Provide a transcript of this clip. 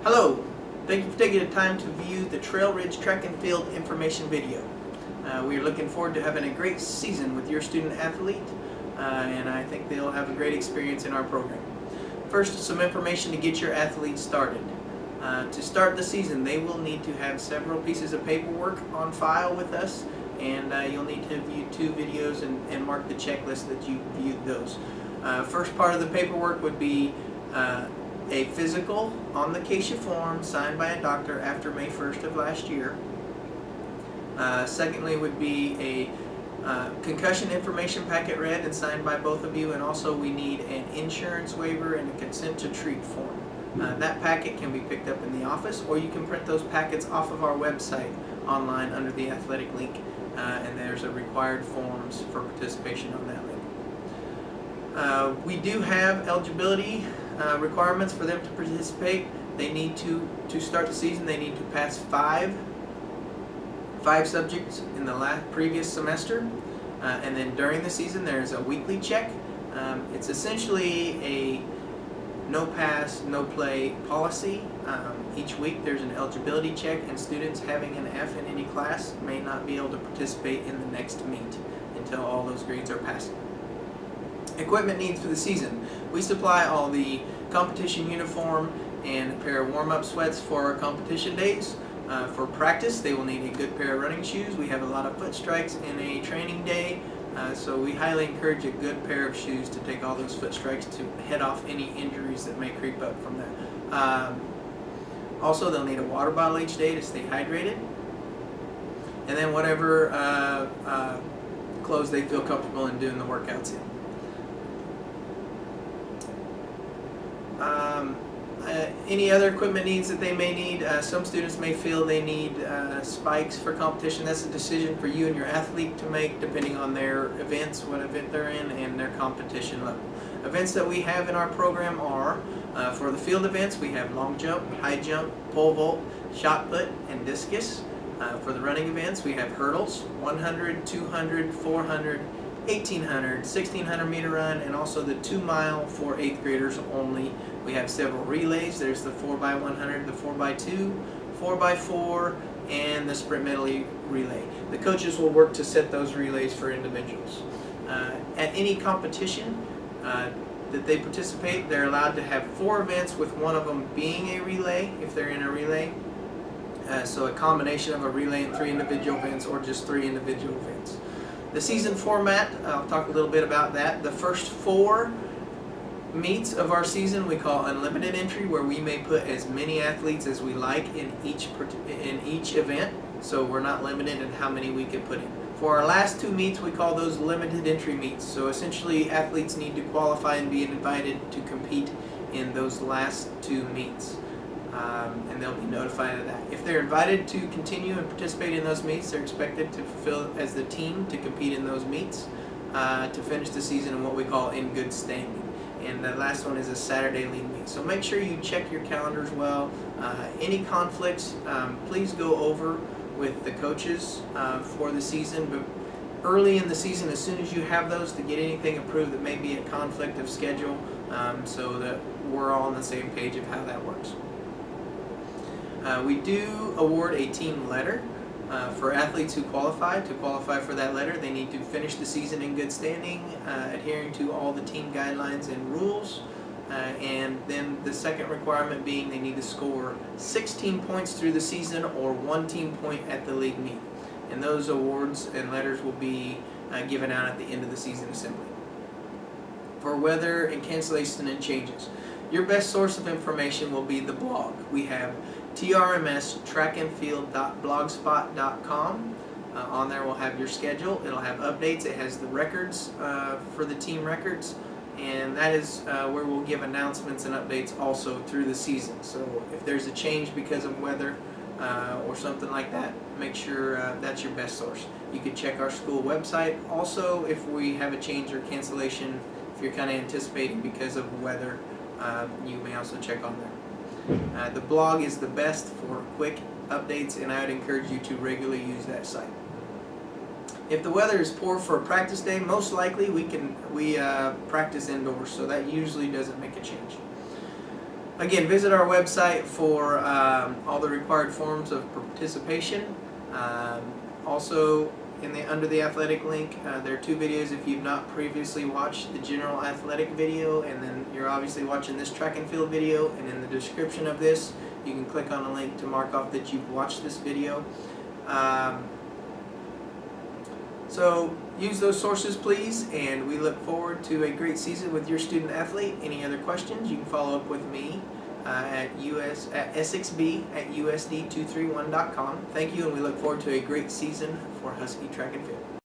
Hello, thank you for taking the time to view the Trail Ridge Track and Field information video. We are looking forward to having a great season with your student athlete, and I think they'll have a great experience in our program. First, some information to get your athlete started. To start the season, they will need to have several pieces of paperwork on file with us, and you'll need to view 2 videos and mark the checklist that you viewed those. First part of the paperwork would be a physical on the CASIA form signed by a doctor after May 1st of last year. Secondly would be a concussion information packet read and signed by both of you, and also we need an insurance waiver and a consent to treat form. That packet can be picked up in the office, or you can print those packets off of our website online under the athletic link, and there's a required forms for participation on that link. We do have eligibility requirements for them to participate. They need to start the season, they need to pass five subjects in the previous semester, and then during the season there's a weekly check. It's essentially a no pass, no play policy. Each week there's an eligibility check, and students having an F in any class may not be able to participate in the next meet until all those grades are passed. Equipment needs for the season. We supply all the competition uniform and a pair of warm-up sweats for our competition days. For practice, they will need a good pair of running shoes. We have a lot of foot strikes in a training day, so we highly encourage a good pair of shoes to take all those foot strikes to head off any injuries that may creep up from that. Also, they'll need a water bottle each day to stay hydrated, and then whatever clothes they feel comfortable in doing the workouts in. Any other equipment needs that they may need, some students may feel they need spikes for competition. That's a decision for you and your athlete to make depending on their events, what event they're in, and their competition level. Events that we have in our program are, for the field events, we have long jump, high jump, pole vault, shot put, and discus. For the running events, we have hurdles, 100, 200, 400, 1800, 1600 meter run, and also the 2 mile for 8th graders only. We have several relays. There's the 4x100, the 4x2, 4x4, and the sprint medley relay. The coaches will work to set those relays for individuals. At any competition that they participate, they're allowed to have 4 events, with one of them being a relay if they're in a relay. So a combination of a relay and 3 individual events, or just 3 individual events. The season format, I'll talk a little bit about that. The first 4 meets of our season we call unlimited entry, where we may put as many athletes as we like in each event, so we're not limited in how many we can put in. For our last 2 meets, we call those limited entry meets. So essentially athletes need to qualify and be invited to compete in those last 2 meets. And they'll be notified of that. If they're invited to continue and participate in those meets, they're expected to fulfill as the team to compete in those meets to finish the season in what we call in good standing. And the last one is a Saturday lead meet. So make sure you check your calendars well. Any conflicts, please go over with the coaches for the season. But early in the season, as soon as you have those, to get anything approved that may be a conflict of schedule, so that we're all on the same page of how that works. We do award a team letter for athletes who qualify. To qualify for that letter, they need to finish the season in good standing, adhering to all the team guidelines and rules. And then the second requirement being they need to score 16 points through the season, or 1 team point at the league meet. And those awards and letters will be given out at the end of the season assembly. For weather and cancellation and changes, your best source of information will be the blog. We have TRMS trackandfield.blogspot.com. On there we'll have your schedule. It'll have updates. It has the records for the team records, and that is where we'll give announcements and updates also through the season. So if there's a change because of weather or something like that, make sure that's your best source. You can check our school website also if we have a change or cancellation. If you're kind of anticipating because of weather, you may also check on there. The blog is the best for quick updates, and I would encourage you to regularly use that site. If the weather is poor for a practice day, most likely we practice indoors, so that usually doesn't make a change. Again, visit our website for all the required forms of participation. Also, under the athletic link, there are 2 videos if you've not previously watched the general athletic video, and then you're obviously watching this track and field video, and in the description of this you can click on a link to mark off that you've watched this video. So use those sources, please, and we look forward to a great season with your student athlete. Any other questions, you can follow up with me at SXB@USD231.com. Thank you, and we look forward to a great season for Husky Track and Field.